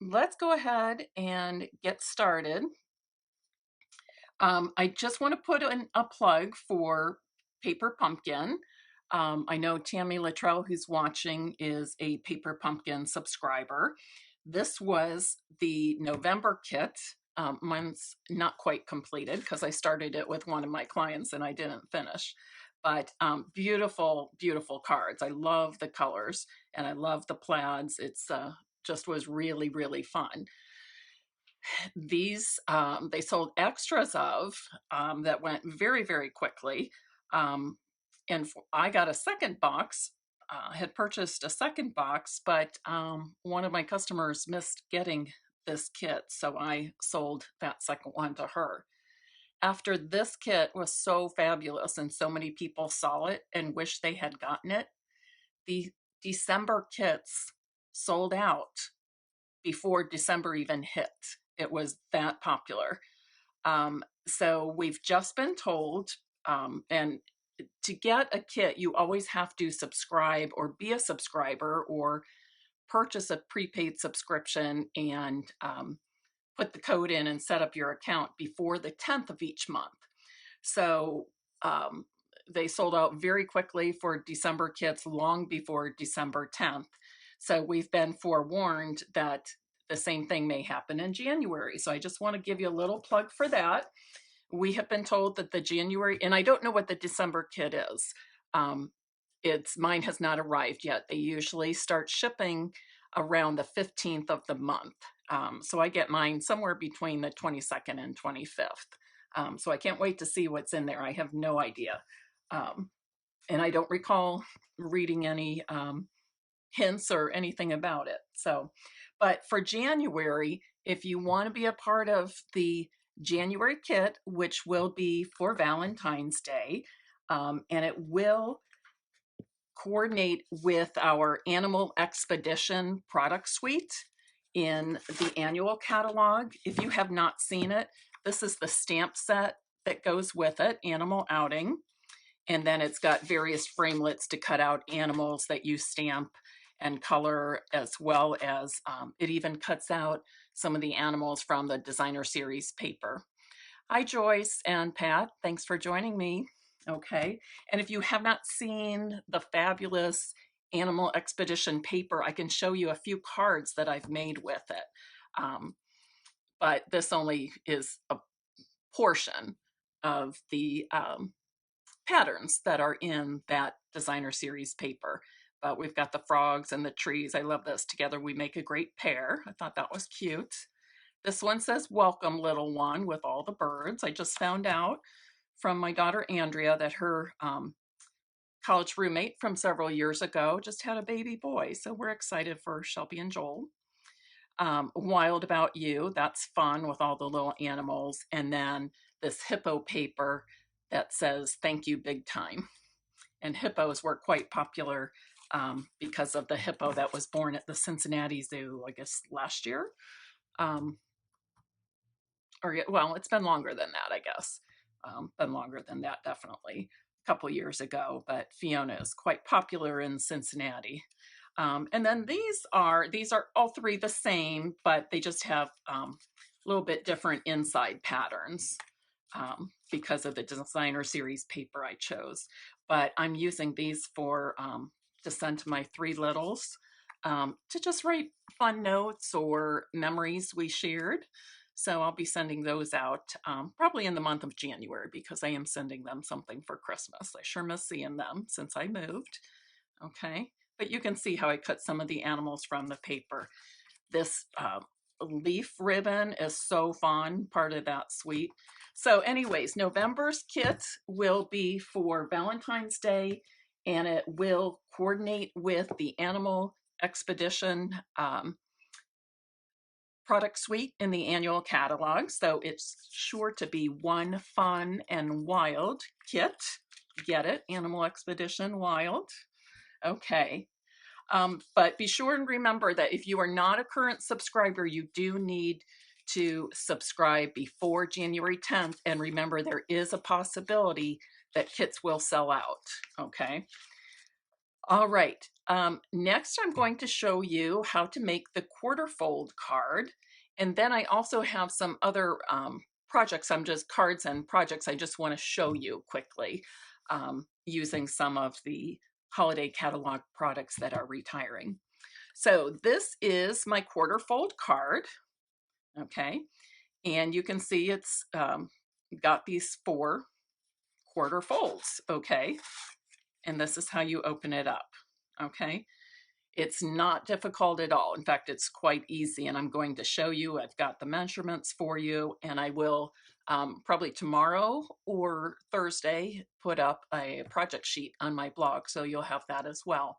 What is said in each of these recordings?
let's go ahead and get started. I just want to put in a plug for Paper Pumpkin. I know Tammy Luttrell, who's watching, is a Paper Pumpkin subscriber. This was the November kit. Mine's not quite completed because I started it with one of my clients and I didn't finish. But beautiful, beautiful cards. I love the colors and I love the plaids. It's just was really, really fun. These they sold extras of that went very, very quickly. Um, and I got a second box, had purchased a second box, but one of my customers missed getting this kit, so I sold that second one to her. After this kit was so fabulous and so many people saw it and wished they had gotten it, the December kits sold out before December even hit. It was that popular. So we've just been told, and to get a kit, you always have to subscribe or be a subscriber or purchase a prepaid subscription and put the code in and set up your account before the 10th of each month. So they sold out very quickly for December kits long before December 10th. So we've been forewarned that the same thing may happen in January. So I just want to give you a little plug for that. We have been told that the January, and I don't know what the December kit is. Mine has not arrived yet. They usually start shipping around the 15th of the month. So I get mine somewhere between the 22nd and 25th. So I can't wait to see what's in there. I have no idea. And I don't recall reading any hints or anything about it. So, but for January, if you want to be a part of the January kit, which will be for Valentine's Day, and it will coordinate with our Animal Expedition product suite in the annual catalog. If you have not seen it, this is the stamp set that goes with it, Animal Outing. And then it's got various framelits to cut out animals that you stamp and color, as well as it even cuts out some of the animals from the designer series paper. Hi, Joyce and Pat. Thanks for joining me. Okay. And if you have not seen the fabulous Animal Expedition paper, I can show you a few cards that I've made with it. But this only is a portion of the patterns that are in that designer series paper. But we've got the frogs and the trees. I love this. Together we make a great pair. I thought that was cute. This one says, welcome little one, with all the birds. I just found out from my daughter Andrea that her college roommate from several years ago just had a baby boy. So we're excited for Shelby and Joel. Wild About You, that's fun with all the little animals. And then this hippo paper that says, thank you big time. And hippos were quite popular because of the hippo that was born at the Cincinnati Zoo, I guess last year. Well, it's been longer than that, I guess. Been longer than that, definitely. A couple years ago, but Fiona is quite popular in Cincinnati. And then these are all three the same, but they just have a little bit different inside patterns because of the designer series paper I chose. But I'm using these for to send to my three littles to just write fun notes or memories we shared. So I'll be sending those out probably in the month of January because I am sending them something for Christmas. I sure miss seeing them since I moved. Okay, but you can see how I cut some of the animals from the paper. This leaf ribbon is so fun, part of that suite. So anyways, November's kit will be for Valentine's Day, and it will coordinate with the Animal Expedition product suite in the annual catalog. So it's sure to be one fun and wild kit. Get it? Animal Expedition Wild. Okay. But be sure and remember that if you are not a current subscriber, you do need to subscribe before January 10th. And remember, there is a possibility that kits will sell out. Okay. All right. Next, I'm going to show you how to make the quarter fold card. And then I also have some other projects. I'm just cards and projects I just want to show you quickly using some of the holiday catalog products that are retiring. So this is my quarter fold card. Okay. And you can see it's got these 4 quarter folds. Okay. And this is how you open it up. Okay. It's not difficult at all. In fact, it's quite easy, and I'm going to show you. I've got the measurements for you, and I will probably tomorrow or Thursday put up a project sheet on my blog, so you'll have that as well.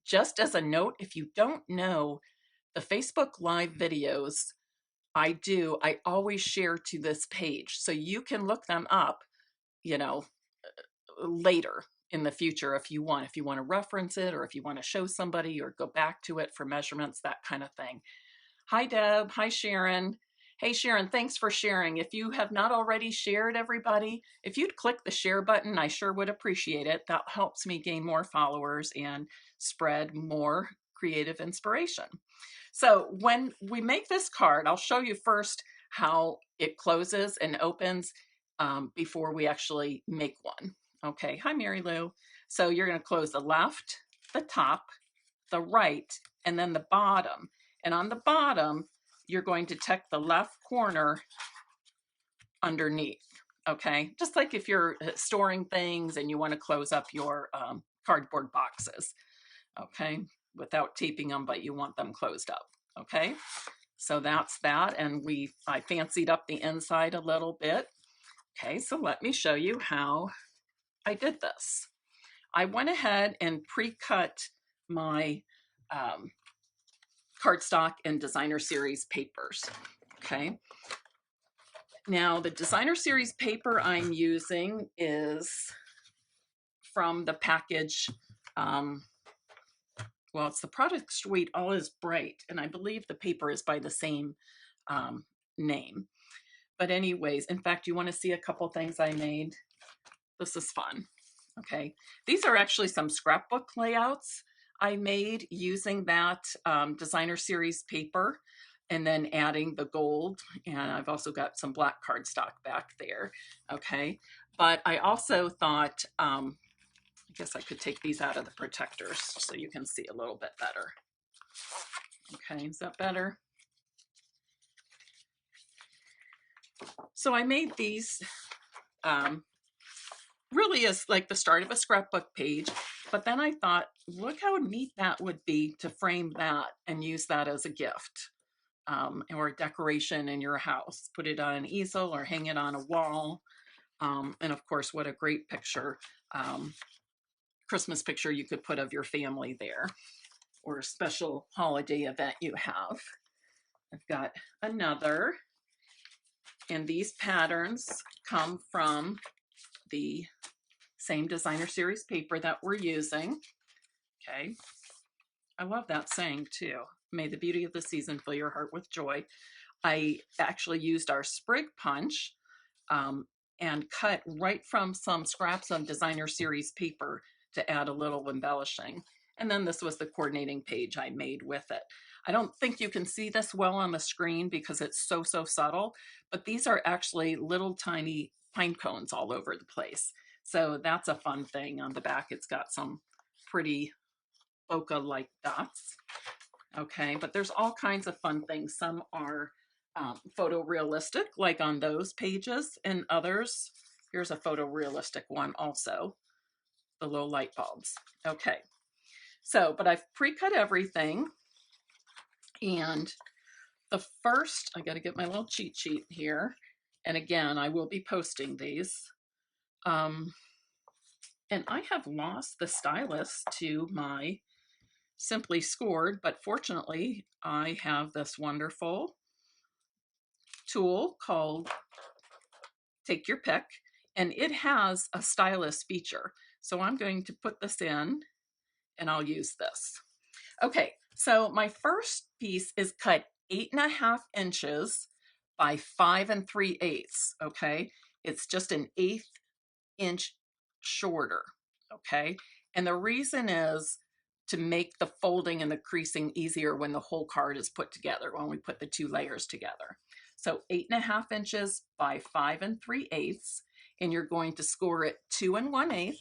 Just as a note, if you don't know, the Facebook Live videos I always share to this page, so you can look them up, you know, later in the future if you want to reference it, or if you want to show somebody or go back to it for measurements, that kind of thing. Hi Deb, hi Sharon. Hey Sharon, thanks for sharing. If you have not already shared, everybody, if you'd click the share button, I sure would appreciate it. That helps me gain more followers and spread more creative inspiration. So when we make this card, I'll show you first how it closes and opens before we actually make one. Okay, hi Mary Lou. So you're going to close the left, the top, the right, and then the bottom. And on the bottom, you're going to tuck the left corner underneath. Okay, just like if you're storing things and you want to close up your cardboard boxes. Okay, without taping them, but you want them closed up. Okay, so that's that. And I fancied up the inside a little bit. Okay, so let me show you how I did this. I went ahead and pre-cut my cardstock and designer series papers. Okay. Now the designer series paper I'm using is from the package. Well, it's the product suite All Is Bright, and I believe the paper is by the same name. But anyways, in fact, you want to see a couple things I made? This is fun. Okay, these are actually some scrapbook layouts I made using that designer series paper, and then adding the gold, and I've also got some black cardstock back there. Okay, but I also thought, I guess I could take these out of the protectors so you can see a little bit better. Okay, is that better? So I made these really as like the start of a scrapbook page, but then I thought, look how neat that would be to frame that and use that as a gift or a decoration in your house. Put it on an easel or hang it on a wall. And of course, what a great picture, Christmas picture you could put of your family there, or a special holiday event you have. I've got another, and these patterns come from the same designer series paper that we're using. Okay, I love that saying too. May the beauty of the season fill your heart with joy. I actually used our sprig punch and cut right from some scraps of designer series paper to add a little embellishing. And then this was the coordinating page I made with it. I don't think you can see this well on the screen because it's so subtle, but these are actually little tiny pine cones all over the place. So that's a fun thing. On the back, it's got some pretty bokeh-like dots. Okay, but there's all kinds of fun things. Some are photorealistic, like on those pages, and others, here's a photorealistic one also, the little light bulbs. Okay, so, but I've pre-cut everything, and the first, I got to get my little cheat sheet here, and again, I will be posting these. And I have lost the stylus to my Simply Scored, but fortunately, I have this wonderful tool called Take Your Pick, and it has a stylus feature. So I'm going to put this in, and I'll use this. Okay, so my first piece is cut 8.5 inches by 5 3/8. Okay, it's just an 1/8 inch shorter. Okay, And the reason is to make the folding and the creasing easier when the whole card is put together, when we put the two layers together. So 8.5 inches by 5 3/8, and you're going to score it 2 1/8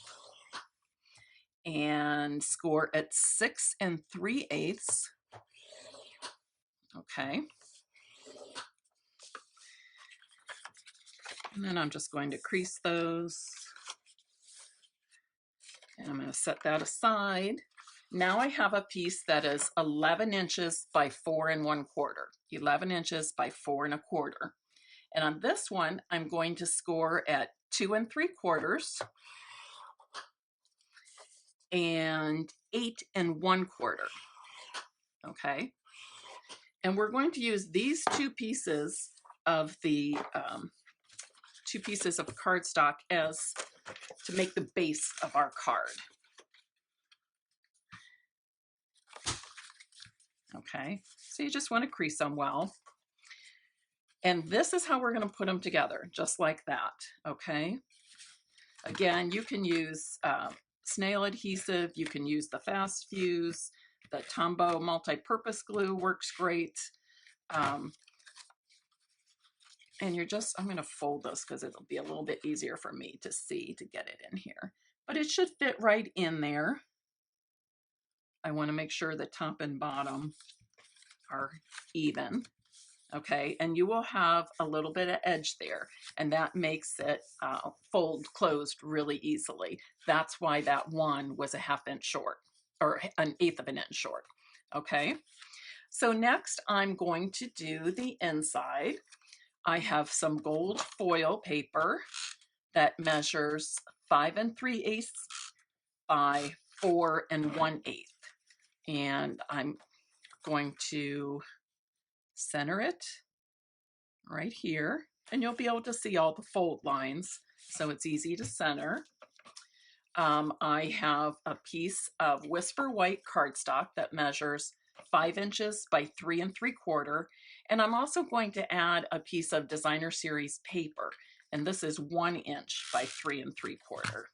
and score at 6 3/8. Okay. And then I'm just going to crease those. And I'm going to set that aside. Now I have a piece that is 11 inches by 4 1/4. 11 inches by 4 1/4. And on this one, I'm going to score at 2 3/4 and 8 1/4. Okay. And we're going to use these two pieces of the cardstock as to make the base of our card. Okay, so you just want to crease them well. And this is how we're going to put them together, just like that. Okay. Again, you can use snail adhesive, you can use the fast fuse, the Tombow multi-purpose glue works great. And I'm going to fold this because it'll be a little bit easier for me to see to get it in here. But it should fit right in there. I want to make sure the top and bottom are even. Okay, and you will have a little bit of edge there, and that makes it fold closed really easily. That's why that one was a 1/2 inch short, or 1/8 of an inch short. Okay, so next I'm going to do the inside. I have some gold foil paper that measures 5 3/8 by 4 1/8, and I'm going to center it right here, and you'll be able to see all the fold lines, so it's easy to center. I have a piece of Whisper White cardstock that measures 5 inches by 3 3/4, and I'm also going to add a piece of Designer Series paper, and this is 1 inch by 3 3/4.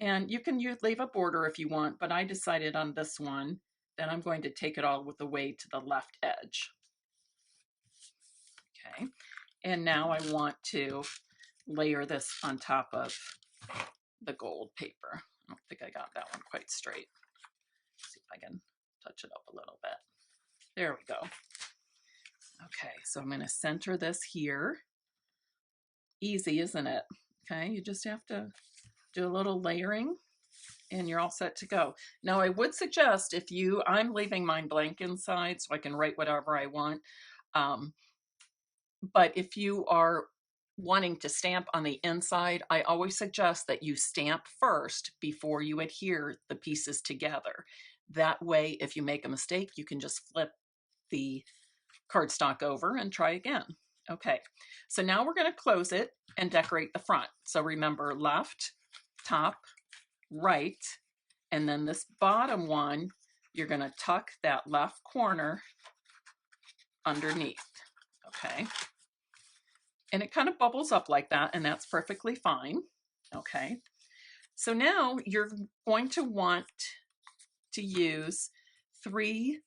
And you can leave a border if you want, but I decided on this one that I'm going to take it all the way to the left edge. Okay, and now I want to layer this on top of the gold paper. I don't think I got that one quite straight. Let's see if I can touch it up a little bit. There we go. Okay, so I'm going to center this here. Easy, isn't it? Okay, you just have to do a little layering and you're all set to go. Now I would suggest I'm leaving mine blank inside so I can write whatever I want. But if you are wanting to stamp on the inside, I always suggest that you stamp first before you adhere the pieces together. That way, if you make a mistake, you can just flip the cardstock over and try again. Okay, so now we're going to close it and decorate the front. So remember, left, top, right, and then this bottom one, you're going to tuck that left corner underneath. Okay, and it kind of bubbles up like that, and that's perfectly fine. Okay, so now you're going to want to use 3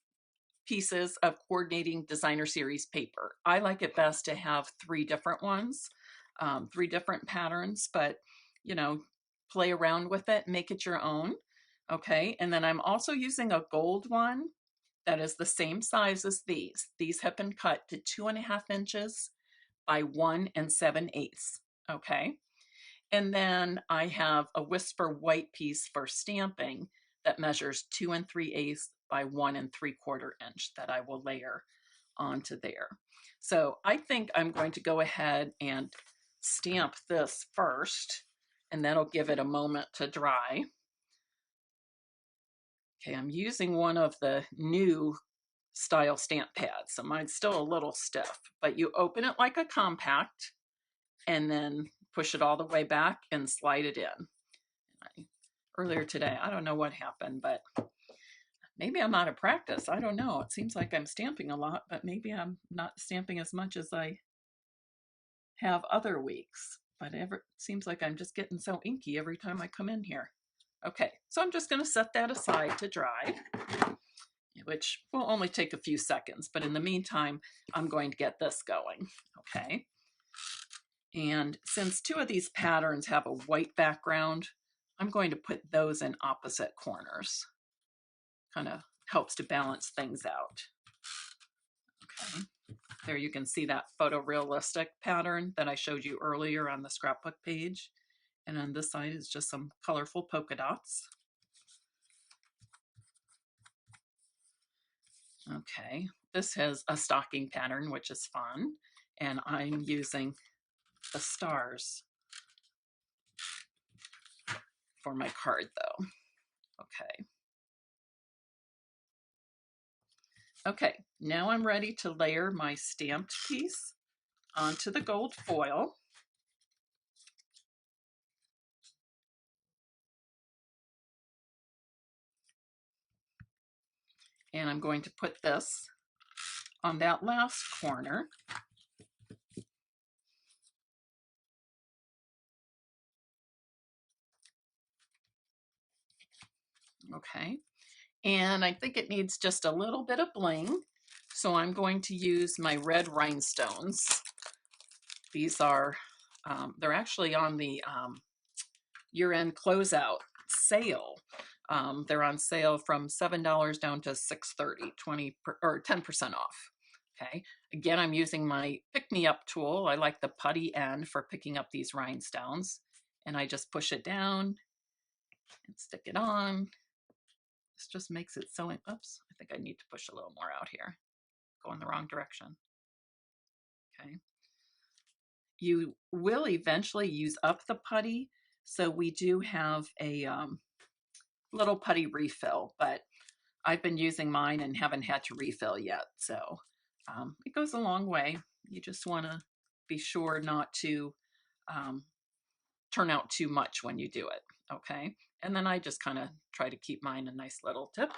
pieces of coordinating Designer Series paper. I like it best to have 3 different ones, 3 different patterns, but play around with it, make it your own. Okay, and then I'm also using a gold one that is the same size as these. These have been cut to 2.5 inches by 1 7/8. Okay, and then I have a Whisper White piece for stamping that measures 2 3/8 by 1 3/4 inch that I will layer onto there. So I think I'm going to go ahead and stamp this first, and that'll give it a moment to dry. Okay, I'm using one of the new style stamp pads, so mine's still a little stiff, but you open it like a compact and then push it all the way back and slide it in. Earlier today, I don't know what happened, but maybe I'm out of practice. I don't know. It seems like I'm stamping a lot, but maybe I'm not stamping as much as I have other weeks. But it seems like I'm just getting so inky every time I come in here. Okay, so I'm just going to set that aside to dry, which will only take a few seconds, but in the meantime, I'm going to get this going. Okay. And since two of these patterns have a white background, I'm going to put those in opposite corners. Kind of helps to balance things out. Okay. There you can see that photorealistic pattern that I showed you earlier on the scrapbook page. And on this side is just some colorful polka dots. Okay, this has a stocking pattern, which is fun. And I'm using the stars for my card though. Okay. Okay, now I'm ready to layer my stamped piece onto the gold foil. And I'm going to put this on that last corner. Okay, and I think it needs just a little bit of bling. So I'm going to use my red rhinestones. These are, they're actually on the year-end closeout sale. They're on sale from $7 down to $6.30, 20 or 10% off. Okay, again, I'm using my pick-me-up tool. I like the putty end for picking up these rhinestones, and I just push it down and stick it on. This just makes it so, oops, I think I need to push a little more out here. Go in the wrong direction. Okay. You will eventually use up the putty, so we do have a little putty refill, but I've been using mine and haven't had to refill yet, so it goes a long way. You just want to be sure not to turn out too much when you do it, okay? And then I just kind of try to keep mine a nice little tip.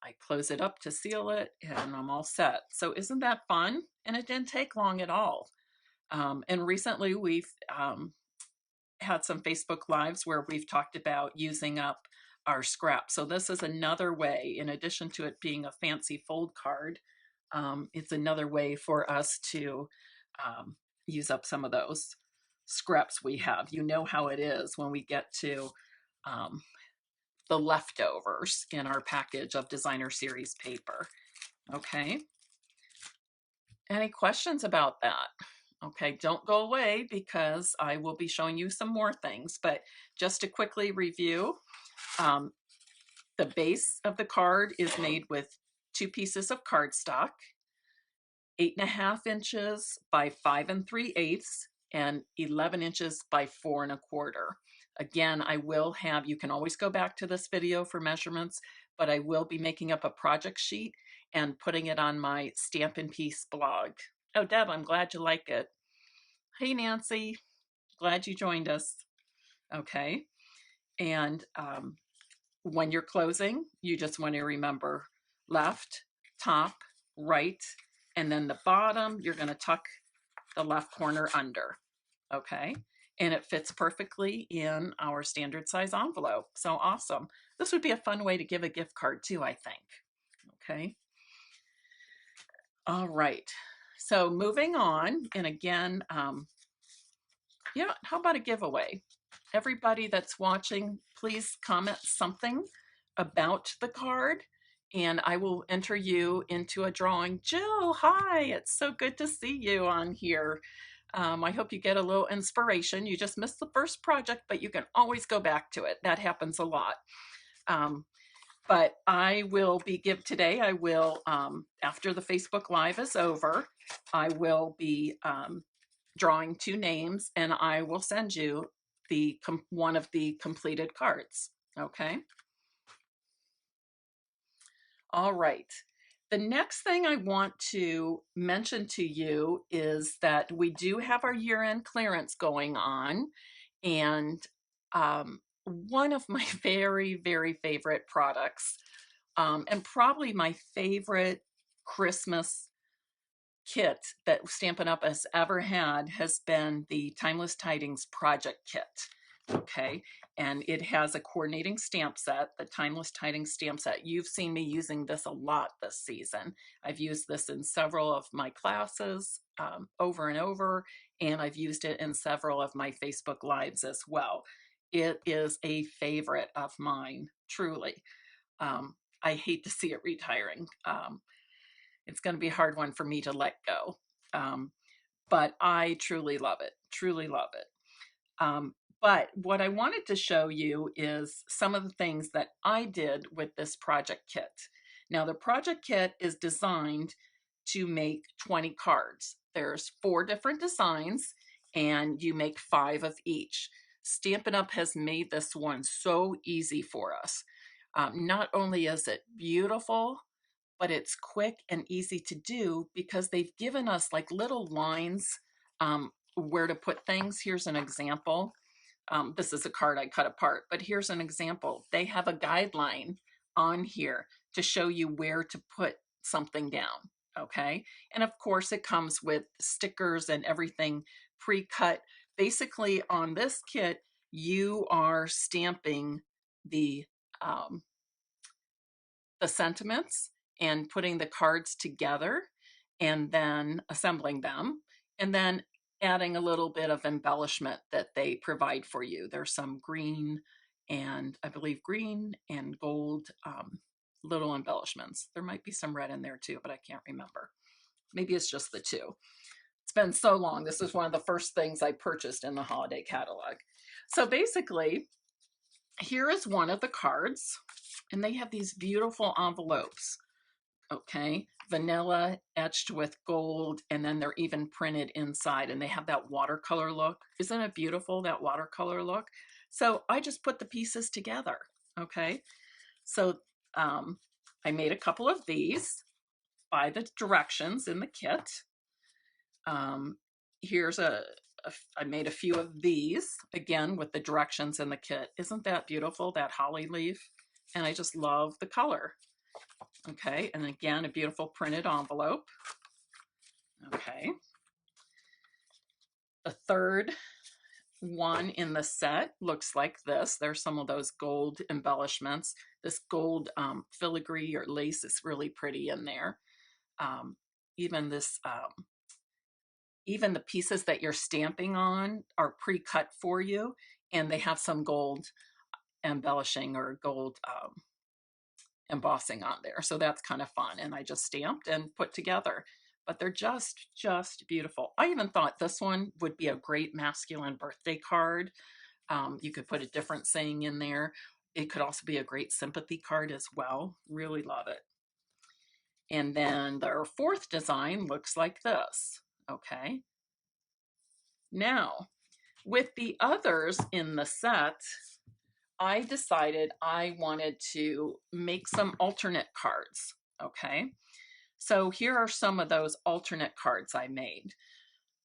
I close it up to seal it, and I'm all set. So isn't that fun? And it didn't take long at all. And recently we've had some Facebook Lives where we've talked about using up our scraps. So this is another way, in addition to it being a fancy fold card, it's another way for us to use up some of those scraps we have. You know how it is when we get to the leftovers in our package of designer series paper. Okay. Any questions about that? Okay, don't go away because I will be showing you some more things, but just to quickly review, um, the base of the card is made with 2 pieces of cardstock, 8.5 inches by 5 3/8 and 11 inches by 4 1/4. Again, I will have, you can always go back to this video for measurements, but I will be making up a project sheet and putting it on my Stampin' Piece blog. Oh, Deb, I'm glad you like it. Hey, Nancy, glad you joined us. Okay, and when you're closing, you just want to remember left, top, right, and then the bottom, you're going to tuck the left corner under. Okay, and it fits perfectly in our standard size envelope. So awesome. This would be a fun way to give a gift card too, I think. Okay. All right. So moving on, and again, yeah, how about a giveaway? Everybody that's watching, please comment something about the card and I will enter you into a drawing. Jill, hi, it's so good to see you on here. I hope you get a little inspiration. You just missed the first project, but you can always go back to it. That happens a lot. But I will be today, I will, after the Facebook Live is over, I will be drawing 2 names and I will send you the one of the completed cards. Okay. All right. The next thing I want to mention to you is that we do have our year-end clearance going on, and one of my very, very favorite products, and probably my favorite Christmas kit that Stampin' Up! Has ever had has been the Timeless Tidings Project Kit. Okay, and it has a coordinating stamp set, the Timeless Tidings stamp set. You've seen me using this a lot this season. I've used this in several of my classes over and over, and I've used it in several of my Facebook Lives as well. It is a favorite of mine, truly. I hate to see it retiring. It's going to be a hard one for me to let go, but I truly love it. But what I wanted to show you is some of the things that I did with this project kit. Now, the project kit is designed to make 20 cards. There's 4 different designs, and you make 5 of each. Stampin' Up! Has made this one so easy for us. Not only is it beautiful, but it's quick and easy to do because they've given us like little lines where to put things. Here's an example. This is a card I cut apart, but here's an example. They have a guideline on here to show you where to put something down, okay? And of course it comes with stickers and everything pre-cut. Basically on this kit, you are stamping the um, the sentiments and putting the cards together and then assembling them and then adding a little bit of embellishment that they provide for you. There's some green and I believe green and gold little embellishments. There might be some red in there too, but I can't remember. Maybe it's just the 2. It's been so long. This is one of the first things I purchased in the holiday catalog. So basically, here is one of the cards, and they have these beautiful envelopes, okay? Vanilla etched with gold, and then they're even printed inside, and they have that watercolor look. Isn't it beautiful, that watercolor look? So I just put the pieces together, okay? So I made a couple of these by the directions in the kit. Here's I made a few of these, again, with the directions in the kit. Isn't that beautiful, that holly leaf? And I just love the color. Okay, and again, a beautiful printed envelope. Okay. The third one in the set looks like this. There's some of those gold embellishments. This gold filigree or lace is really pretty in there. Even this even the pieces that you're stamping on are pre-cut for you, and they have some gold embellishing or gold embossing on there. So that's kind of fun. And I just stamped and put together, but they're just beautiful. I even thought this one would be a great masculine birthday card. You could put a different saying in there. It could also be a great sympathy card as well. Really love it. And then their 4th design looks like this. Okay. Now, with the others in the set, I decided I wanted to make some alternate cards. Okay. So here are some of those alternate cards I made.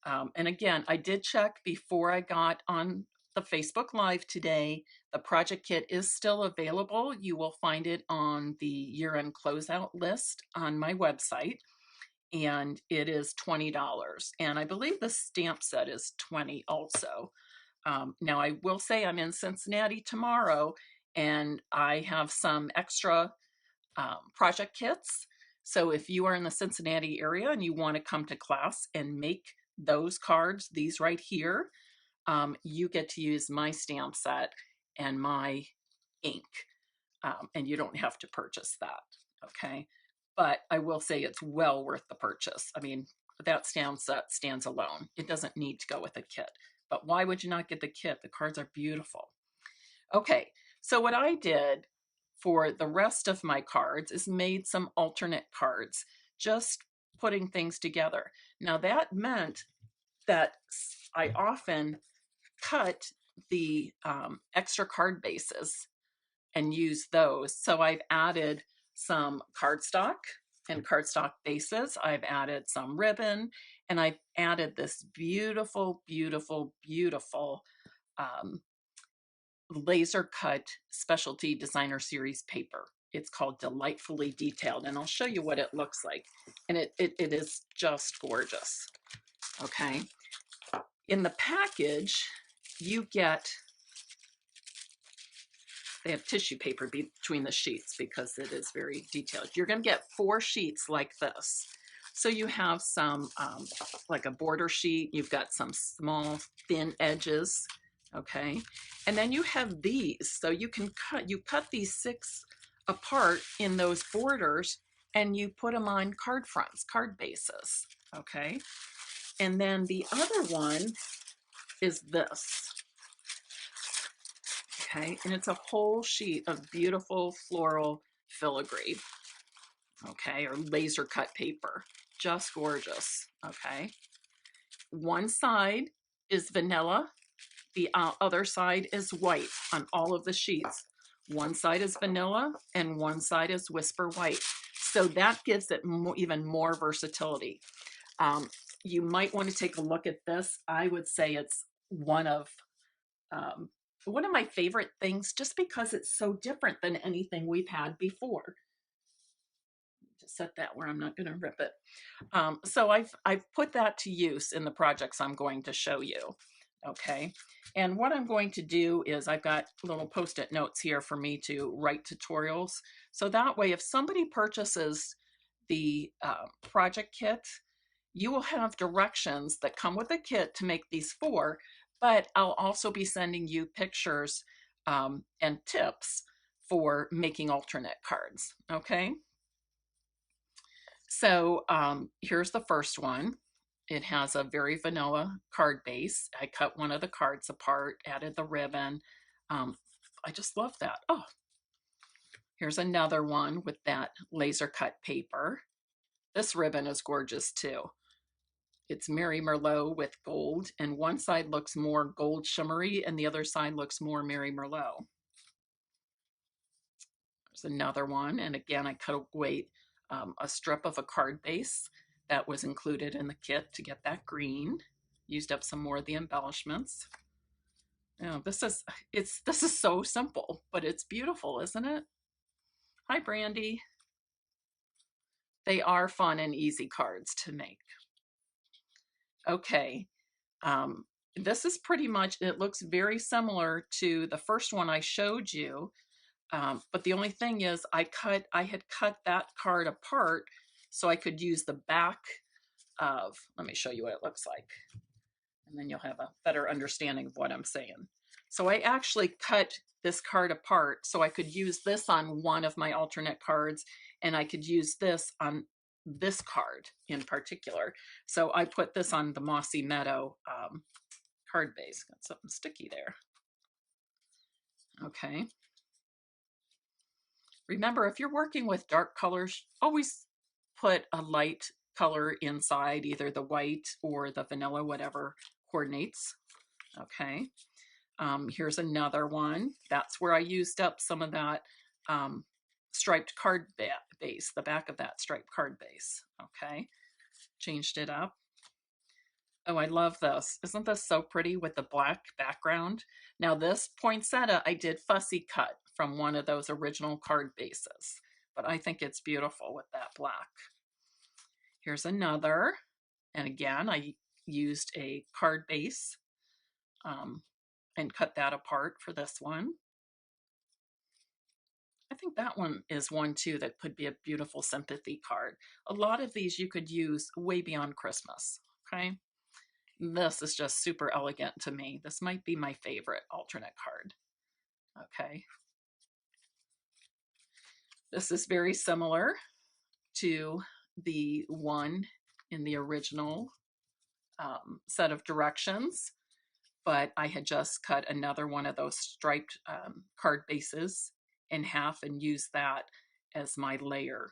And again, I did check before I got on the Facebook Live today. The project kit is still available. You will find it on the year-end closeout list on my website, and it is $20. And I believe the stamp set is $20 also. Now, I will say I'm in Cincinnati tomorrow, and I have some extra project kits. So if you are in the Cincinnati area and you want to come to class and make those cards, these right here, you get to use my stamp set and my ink, and you don't have to purchase that, okay? But I will say it's well worth the purchase. I mean, that stamp set stands alone. It doesn't need to go with a kit. But why would you not get the kit? The cards are beautiful. Okay, so what I did for the rest of my cards is made some alternate cards, just putting things together. Now that meant that I often cut the extra card bases and use those. So I've added some cardstock and cardstock bases. I've added some ribbon, and I've added this beautiful, beautiful, beautiful laser cut specialty designer series paper. It's called Delightfully Detailed, and I'll show you what it looks like. And it is just gorgeous. Okay. In the package, you get They have tissue paper between the sheets because it is very detailed. You're going to get 4 sheets like this. So you have some like a border sheet, you've got some small thin edges, okay? And then you have these, so you cut these 6 apart in those borders and you put them on card fronts, card bases, okay? And then the other one is this, okay? And it's a whole sheet of beautiful floral filigree, okay? Or laser cut paper, just gorgeous, okay? One side is vanilla, the other side is white on all of the sheets. One side is vanilla and one side is whisper white. So that gives it even more versatility. You might want to take a look at this. I would say it's one of my favorite things just because it's so different than anything we've had before. Just set that where I'm not going to rip it. So I've put that to use in the projects I'm going to show you. Okay, and what I'm going to do is I've got little post-it notes here for me to write tutorials. So that way, if somebody purchases the project kit, you will have directions that come with the kit to make these 4, but I'll also be sending you pictures and tips for making alternate cards. Okay. So here's the first one. It has a very vanilla card base. I cut one of the cards apart, added the ribbon. I just love that. Oh, here's another one with that laser cut paper. This ribbon is gorgeous too. It's Mary Merlot with gold, and one side looks more gold shimmery and the other side looks more Mary Merlot. There's another one, and again, I cut away a strip of a card base that was included in the kit to get that green. Used up some more of the embellishments. Oh, this is so simple, but it's beautiful, isn't it? Hi, Brandy. They are fun and easy cards to make. Okay, this is pretty much, it looks very similar to the first one I showed you, but the only thing is I had cut that card apart so I could use the back of, let me show you what it looks like, and then you'll have a better understanding of what I'm saying. So I actually cut this card apart so I could use this on one of my alternate cards, and I could use this on this card in particular. So I put this on the Mossy Meadow card base. Got something sticky there. Okay. Remember, if you're working with dark colors, always put a light color inside, either the white or the vanilla, whatever coordinates. Okay. Here's another one. That's where I used up some of that striped card base, the back of that striped card base. Okay. Changed it up. Oh, I love this. Isn't this so pretty with the black background? Now this poinsettia, I did fussy cut from one of those original card bases, but I think it's beautiful with that black. Here's another, and again, I used a card base and cut that apart for this one. I think that one is one too that could be a beautiful sympathy card. A lot of these you could use way beyond Christmas, okay? This is just super elegant to me. This might be my favorite alternate card. Okay. This is very similar to the one in the original set of directions, but I had just cut another one of those striped card bases in half and used that as my layer.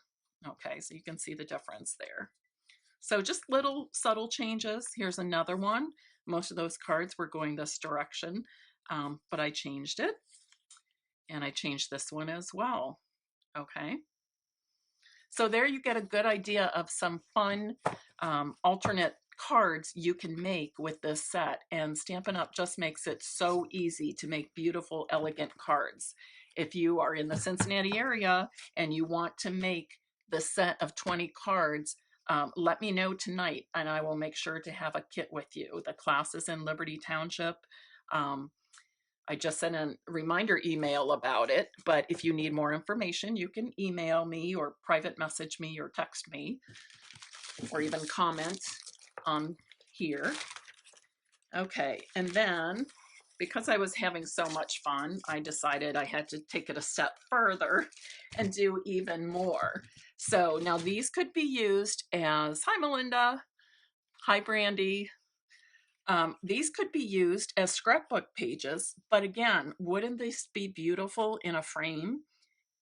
Okay, so you can see the difference there. So just little subtle changes. Here's another one. Most of those cards were going this direction, but I changed it. And I changed this one as well. Okay. So there you get a good idea of some fun alternate cards you can make with this set. And Stampin' Up! Just makes it so easy to make beautiful, elegant cards. If you are in the Cincinnati area and you want to make the set of 20 cards, let me know tonight and I will make sure to have a kit with you. The class is in Liberty Township. I just sent a reminder email about it, but if you need more information, you can email me or private message me or text me or even comment on here. Okay, and then because I was having so much fun, I decided I had to take it a step further and do even more. So now these could be used as, hi Melinda, hi Brandy. These could be used as scrapbook pages, but again, wouldn't this be beautiful in a frame?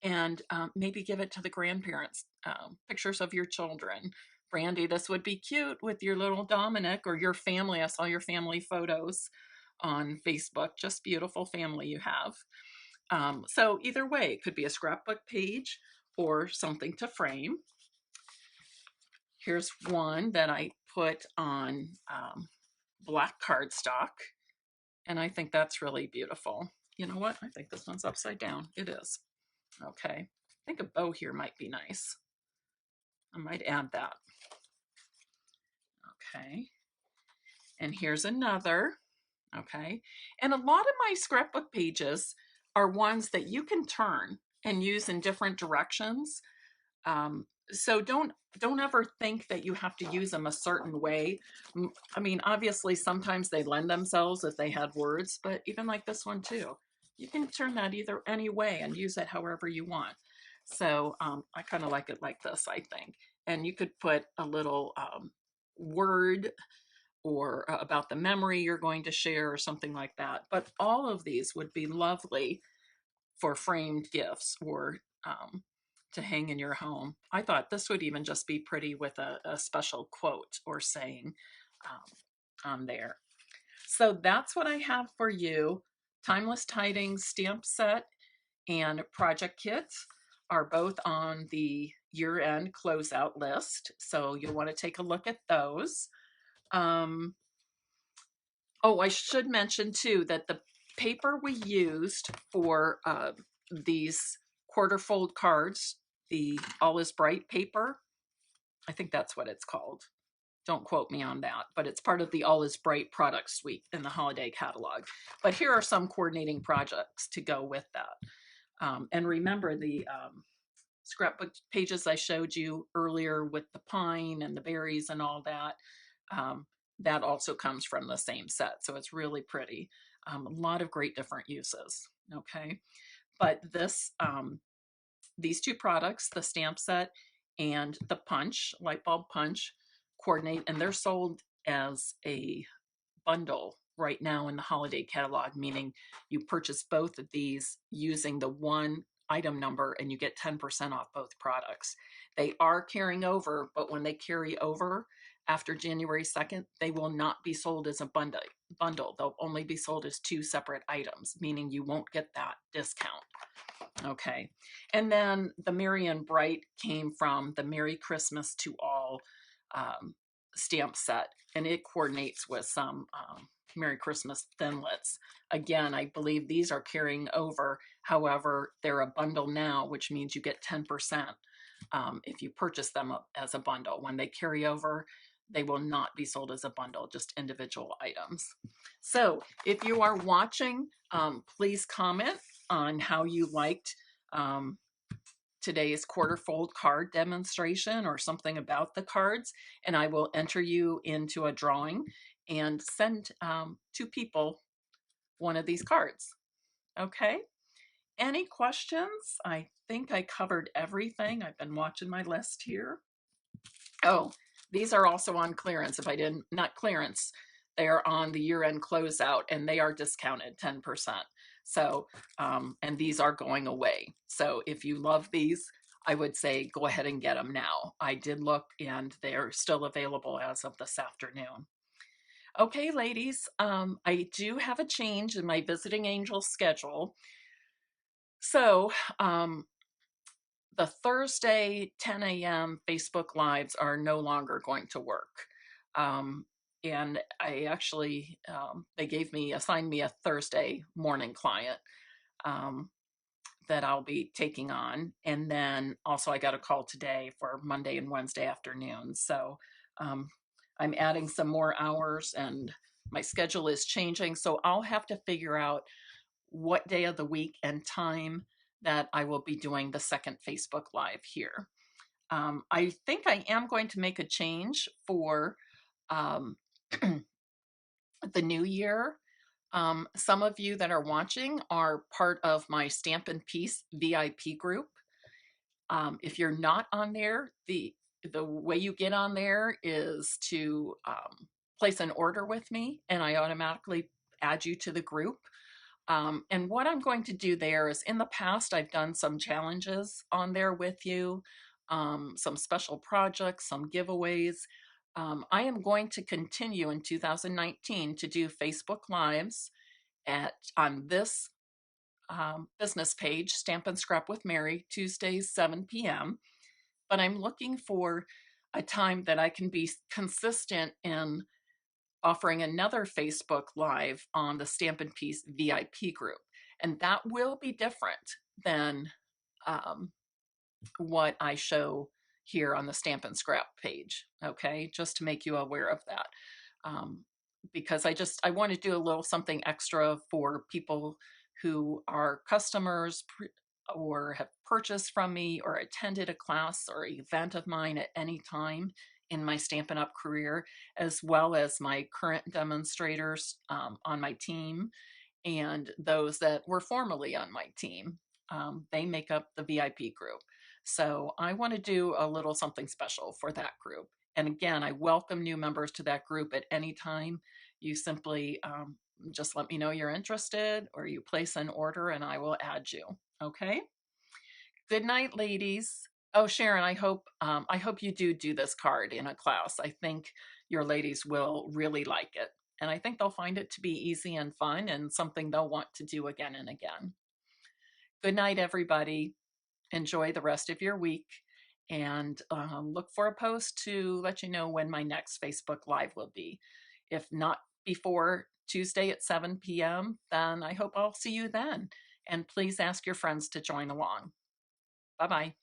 And maybe give it to the grandparents, pictures of your children. Brandy, this would be cute with your little Dominic or your family. I saw your family photos on Facebook, just beautiful family you have. So either way, it could be a scrapbook page or something to frame. Here's one that I put on black cardstock, and I think that's really beautiful. You know what? I think this one's upside down. It is. Okay. I think a bow here might be nice. I might add that. Okay. And here's another. Okay. And a lot of my scrapbook pages are ones that you can turn and use in different directions. So don't ever think that you have to use them a certain way. I mean, obviously sometimes they lend themselves if they had words, but even like this one too, you can turn that either any way and use it however you want. So I kind of like it like this, I think. And you could put a little word or about the memory you're going to share or something like that. But all of these would be lovely for framed gifts or to hang in your home. I thought this would even just be pretty with a special quote or saying on there. So that's what I have for you. Timeless Tidings stamp set and project kits are both on the year-end closeout list. So you'll want to take a look at those. Oh, I should mention too that the paper we used for these quarter fold cards, the All is Bright paper, I think that's what it's called. Don't quote me on that, but it's part of the All is Bright product suite in the holiday catalog. But here are some coordinating projects to go with that. And remember the scrapbook pages I showed you earlier with the pine and the berries and all that. That also comes from the same set. So it's really pretty. A lot of great different uses. Okay. But these two products, the stamp set and the punch, light bulb punch, coordinate, and they're sold as a bundle right now in the holiday catalog, meaning you purchase both of these using the one item number and you get 10% off both products. They are carrying over, but when they carry over after January 2nd, they will not be sold as a bundle. They'll only be sold as two separate items, meaning you won't get that discount. Okay. And then the Merry and Bright came from the Merry Christmas to All stamp set, and it coordinates with some Merry Christmas thinlits. Again, I believe these are carrying over. However, they're a bundle now, which means you get 10% if you purchase them as a bundle. When they carry over, they will not be sold as a bundle, just individual items. So if you are watching, please comment on how you liked today's quarter fold card demonstration or something about the cards, and I will enter you into a drawing and send two people one of these cards. Okay. Any questions? I think I covered everything. I've been watching my list here. Oh, these are also on clearance. If I didn't, not clearance, they are on the year-end closeout and they are discounted 10%. So, and these are going away. So if you love these, I would say go ahead and get them now. I did look and they're still available as of this afternoon. Okay, ladies, I do have a change in my visiting angel schedule. So, the Thursday 10 a.m. Facebook Lives are no longer going to work. And I actually, they assigned me a Thursday morning client that I'll be taking on. And then also I got a call today for Monday and Wednesday afternoons. So I'm adding some more hours and my schedule is changing. So I'll have to figure out what day of the week and time that I will be doing the second Facebook Live here. I think I am going to make a change for um, the new year. Some of you that are watching are part of my Stampin' Peace VIP group. If you're not on there, the way you get on there is to place an order with me, and I automatically add you to the group. And what I'm going to do there is, in the past, I've done some challenges on there with you, some special projects, some giveaways. I am going to continue in 2019 to do Facebook Lives on this business page, Stamp and Scrap with Mary, Tuesdays, 7 p.m. But I'm looking for a time that I can be consistent in offering another Facebook Live on the Stampin' Peace VIP group. And that will be different than um, what I show here on the Stampin' Scrap page, okay? Just to make you aware of that. Um, because I want to do a little something extra for people who are customers or have purchased from me or attended a class or event of mine at any time in my Stampin' Up! Career, as well as my current demonstrators on my team and those that were formerly on my team. They make up the VIP group. So I want to do a little something special for that group. And again, I welcome new members to that group at any time. You simply just let me know you're interested, or you place an order and I will add you. Okay. Good night, ladies. Oh, Sharon, I hope you do this card in a class. I think your ladies will really like it. And I think they'll find it to be easy and fun and something they'll want to do again and again. Good night, everybody. Enjoy the rest of your week, and look for a post to let you know when my next Facebook Live will be. If not before Tuesday at 7 p.m., then I hope I'll see you then. And please ask your friends to join along. Bye-bye.